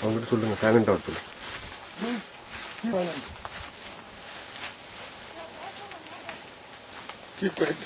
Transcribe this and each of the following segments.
அவங்ககிட்ட சொல்லுங்க சைலண்டாக வர சொல்லு. Keep quiet.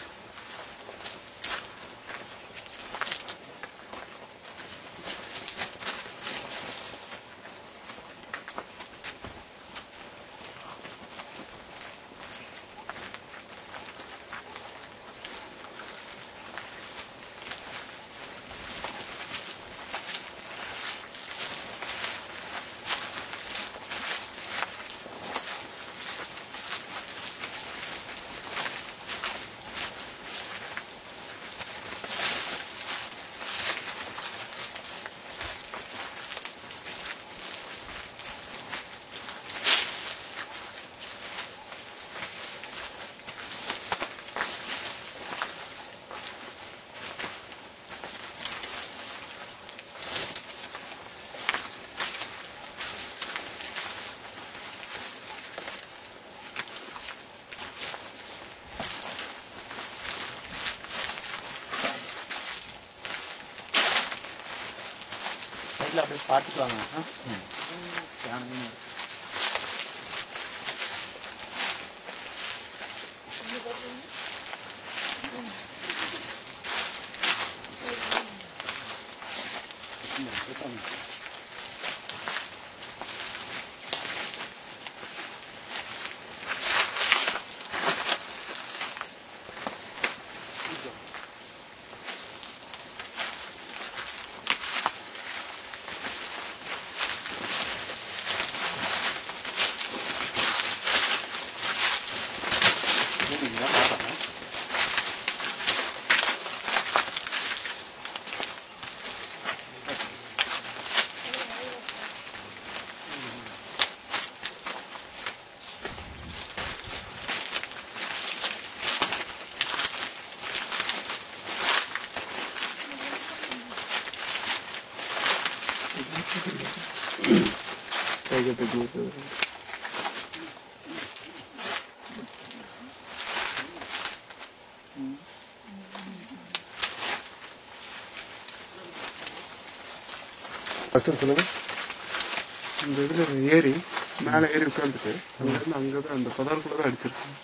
அப்படியே பார்த்துட்டு வாங்க. சொல்லுங்க. இந்த இதில் ஏறி மேலே ஏறி உட்காந்துட்டு அங்கேருந்து அங்கே தான் அந்த பதற்குள்ளே தான் அடிச்சிருக்கேன்.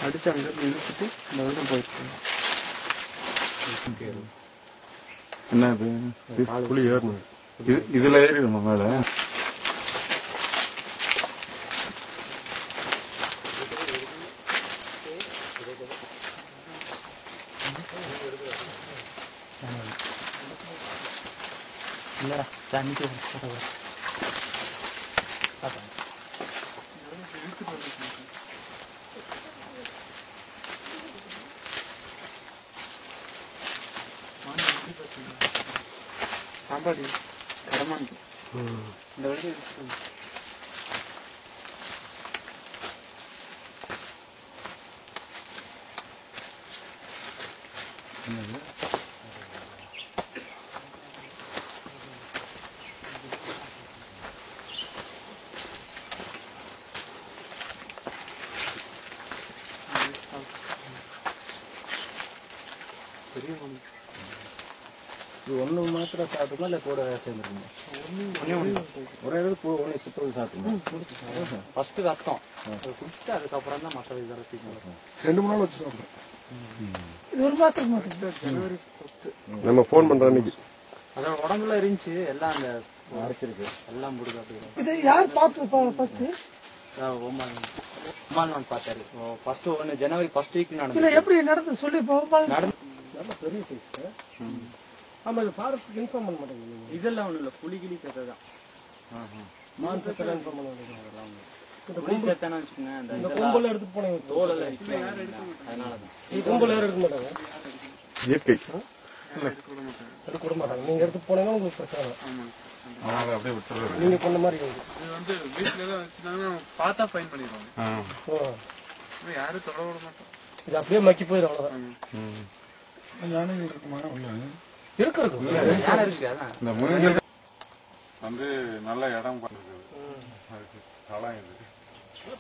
அடித்து அங்கேருந்து இழுத்துட்டு இந்த வந்து போயிருக்கேன். என்ன இது புளி ஏறணும். இதுல ஏறிடுமா மேல? இல்லைடா தண்ணிக்கு சாம்பாடி கடமாண்டி இந்த வழியை இது ஒன்று மாத்திரம் சாப்பிட்டுமா இல்லை கூட சேர்ந்துருக்குமா? ஒரே ஒன்று சுத்தம் சாப்பிட்டுமா? ஃபஸ்ட்டு ரத்தம் அதை குடிச்சிட்டு அதுக்கப்புறம் தான் மற்ற இதெல்லாம் தீக்கணும். 2-3 நாள் வச்சு சாப்பிடுறேன். இது ஒரு மாசத்துக்கு மட்டும் ஜனவரி 10 நம்ம ஃபோன் பண்ற அன்னைக்கு அதோட உடம்புல இருந்துச்சு எல்லாம் அந்த அரைச்சிருக்கு எல்லாம் முடுது அப்படி. இதை யார் பார்த்துருப்பாங்க ஃபர்ஸ்ட்? உமான் பார்த்தாரு ஃபர்ஸ்ட் ஒன்று ஜனவரி ஃபர்ஸ்ட் வீக் இல்ல நடந்து எப்படி நடந்து சொல்லி நடந்து நல்ல பெரிய சைஸ். ஆமாம், இது ஃபாரஸ்ட்டுக்கு இன்ஃபார்ம் பண்ண மாட்டேங்குது. இதெல்லாம் ஒன்றும் இல்லை புலி கிளி சேர்த்ததான் மான்சத்தில் இன்ஃபார்ம் பண்ண மாட்டேங்குது. புலி சேர்த்தானு வச்சுக்கோங்க அந்த இந்த கும்பல் எடுத்துட்டு போனீங்க, தோலெல்லாம் அதனால தான் கும்பல் யாரும் எடுக்க மாட்டாங்க. இயற்கை எடுக்க விட மாட்டாங்க. நீங்க எடுத்து போனீங்கன்னா உங்களுக்கு பிரச்சனை. அப்படியே விட்டுருவாரு. நீங்க பண்ண மாதிரி இது வந்து வீட்டுல தான் வச்சுனாங்கன்னா பார்த்தா ஃபைன் பண்ணிடுவாங்க. யாரும் தொட விட மாட்டோம். இது அப்படியே மக்கி போயிடும், அவ்வளவுதான். யானைகள் இருக்குமா உள்ள? இருக்கு இந்த முருங்கை வந்து நல்ல இடம் பண்ணுது. தளம் இது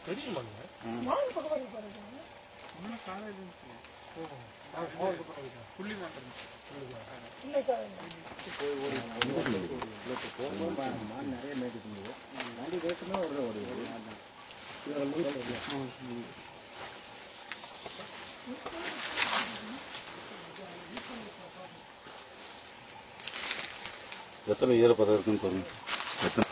பெரிய மண். புள்ளி மாட்டோம். மான் நிறைய மேய்க்கு இருந்தது வண்டி ரேட்டுமே ஒரு ஓடுது எத்தனை ஈரப்பதம் இருக்குன்னு பாருங்க. எத்தனை